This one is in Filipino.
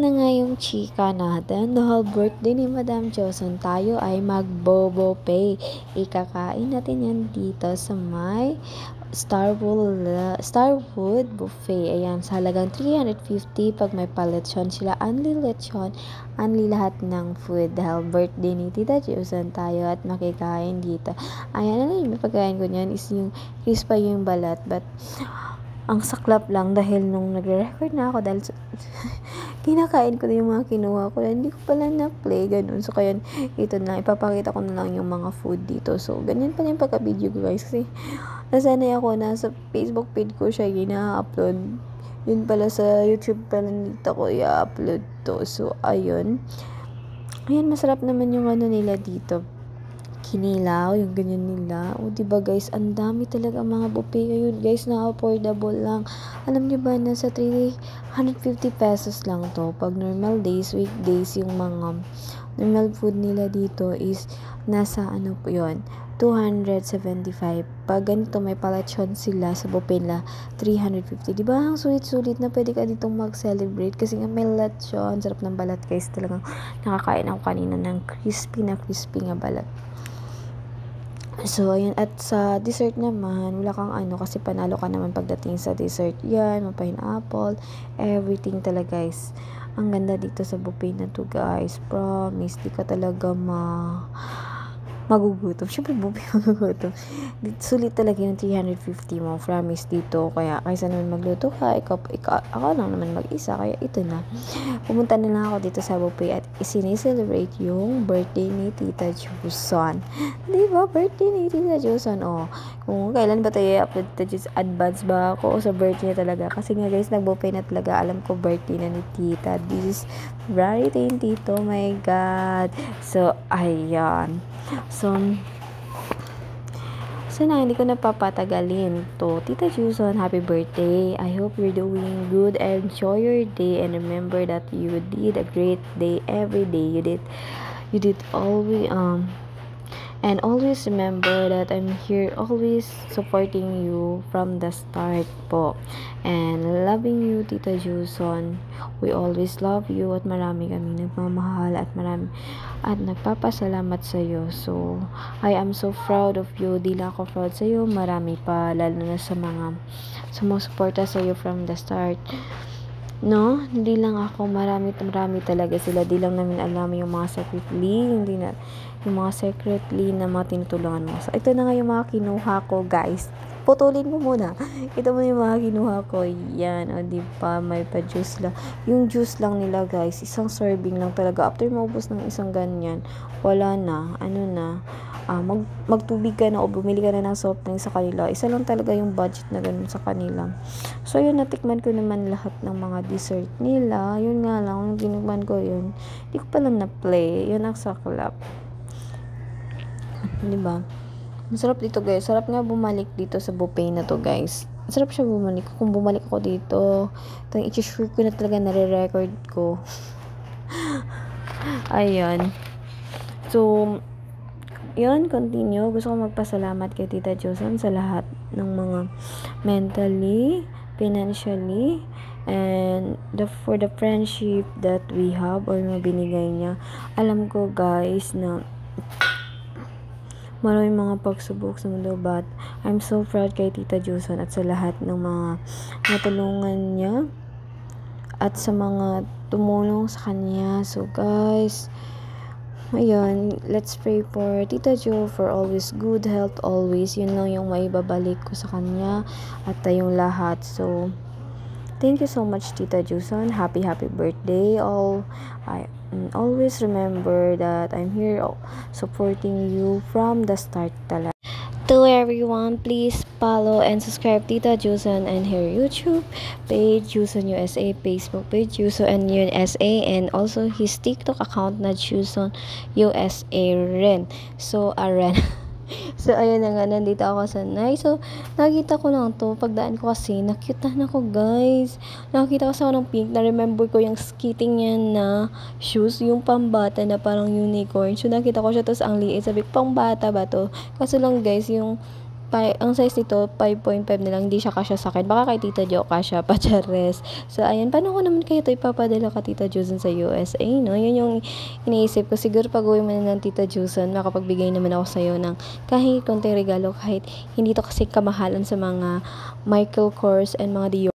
na nga yung chika natin. Dahil birthday ni Madam Johnson, tayo ay mag-bobo pay. Ikakain natin yan dito sa may Starwood Buffet. Ayan, sa halagang 350 pag may palechon sila. Unli lechon, unli lahat ng food. Dahil birthday ni Tita Johnson tayo at makikain dito. Ayan, ano yung pagkain ko niyan is yung crispa yung balat. But ang saklap lang dahil nung nagre-record na ako dahil kinakain ko na yung mga kinuha ko. Hindi ko pala na-play, ganun. So, kaya ito na, ipapakita ko na lang yung mga food dito. So, ganyan pala yung pagka-video ko, guys. Kasi, nasanay ako na sa Facebook page ko siya ina-upload. Yun pala sa YouTube pala dito ko i-upload to. So, ayun. Ayan, masarap naman yung ano nila dito. Kinilaw, yung ganyan nila. O, diba guys, ang dami talaga mga buffet ngayon, guys, na affordable lang. Alam niyo ba, nasa 350 pesos lang to. Pag normal days, weekdays, yung mga normal food nila dito is nasa ano po yun, 275. Pag ganito may palachon sila sa buffet nila, 350. Diba, ang sulit-sulit na pwede ka ditong mag-celebrate kasi nga may lechon. Sarap ng balat, guys. Talagang nakakain ako kanina ng crispy nga balat. So, ayun. At sa dessert naman, wala kang ano, kasi panalo ka naman pagdating sa dessert. Yan, pineapple, everything talaga, guys. Ang ganda dito sa buffet na to, guys. Promise, di ka talaga magugutom. Siyempre, buffet magugutom. Sulit talaga yung 350 mo. Promise dito. Kaya, kaysa naman magluto ka, ako lang naman mag-isa. Kaya, ito na. Pumunta na lang ako dito sa buffet at isinicelebrate yung birthday ni Tita Johnson. Diba? Birthday ni Tita Johnson. Oh, kung kailan ba tayo i-upload ito, advance ba ako o sa birthday na talaga? Kasi nga guys, nag-buffet na talaga. Alam ko birthday na ni Tita. This is February 20. Oh my God. So, ayan. So, sana hindi ko napapatagalin to. Tita Johnson, happy birthday. I hope you're doing good. Enjoy your day and remember that you did a great day every day. You did always and always remember that I'm here always supporting you from the start po. And loving you, Tita Johnson. We always love you at marami kami nagmamahal at nagpapasalamat sa iyo. So, I am so proud of you. Di lang ako proud sa iyo, marami pa, lalo na sa mga sumusuporta sa iyo from the start. No, hindi lang ako, marami talaga sila. Di lang namin alam yung mga secretly na mga tinutulungan mo. So, ito na nga yung mga kinuha ko, guys. Putulin mo muna. Ito mo yung mga kinuha ko. Yan, o diba, may pa-juice lang. Yung juice lang nila, guys, isang serving lang talaga. After maubos ng isang ganyan, wala na, magtubig ka na o bumili ka na ng soft drink sa kanila. Isa lang talaga yung budget na ganun sa kanila. So, yun, natikman ko naman lahat ng mga dessert nila. Yun nga lang, yung tinikman ko yun. Hindi ko pala na-play. Yun ang saklap. Diba? Masarap dito, guys. Sarap nga bumalik dito sa buffet na to, guys. Masarap siya bumalik. Kung bumalik ako dito, ito yung i-sure ko na talaga nare-record ko. Ayan. So, yun, continue. Gusto ko magpasalamat kay Tita Johnson sa lahat ng mga mentally, financially, and for the friendship that we have or na binigay niya. Alam ko, guys, na maraming mga pagsubok sa mundo, but I'm so proud kay Tita Johnson at sa lahat ng mga natulungan niya at sa mga tumulong sa kanya. So, guys, ayun, let's pray for Tita Jo for always good health, always. Yun lang yung maibabalik ko sa kanya at tayong lahat. So, thank you so much, Tita Johnson. Happy birthday. I always remember that I'm here supporting you from the start talaga. To everyone, please follow and subscribe Tita Johnson and her YouTube page, Johnson USA, Facebook page, Johnson USA, and also his TikTok account na Johnson USA rin. So, So, ayun na nga, nandito ako sa night. So, nakita ko lang to, pagdaan ko kasi, nakyutan ako, guys. Nakita ko sa ng pink, na-remember ko yung skating niya na shoes, yung pambata na parang unicorn. So, nakita ko siya, tapos ang liit. Sabi ko, pang bata ba to? Kaso lang, guys, yung ang size nito 5.5 na lang, hindi siya kasya sa akin. Baka kay Tita Jo kasya pa, chares. So, ayan, paano ko naman kayo ito ipapadala ka Tita Jusan sa USA, no? Yun yung iniisip ko. Siguro pag-uwi mo na ng Tita Jusan, makapagbigay naman ako sa'yo ng kahit konting regalo, kahit hindi to kasi kamahalan sa mga Michael Kors and mga Dior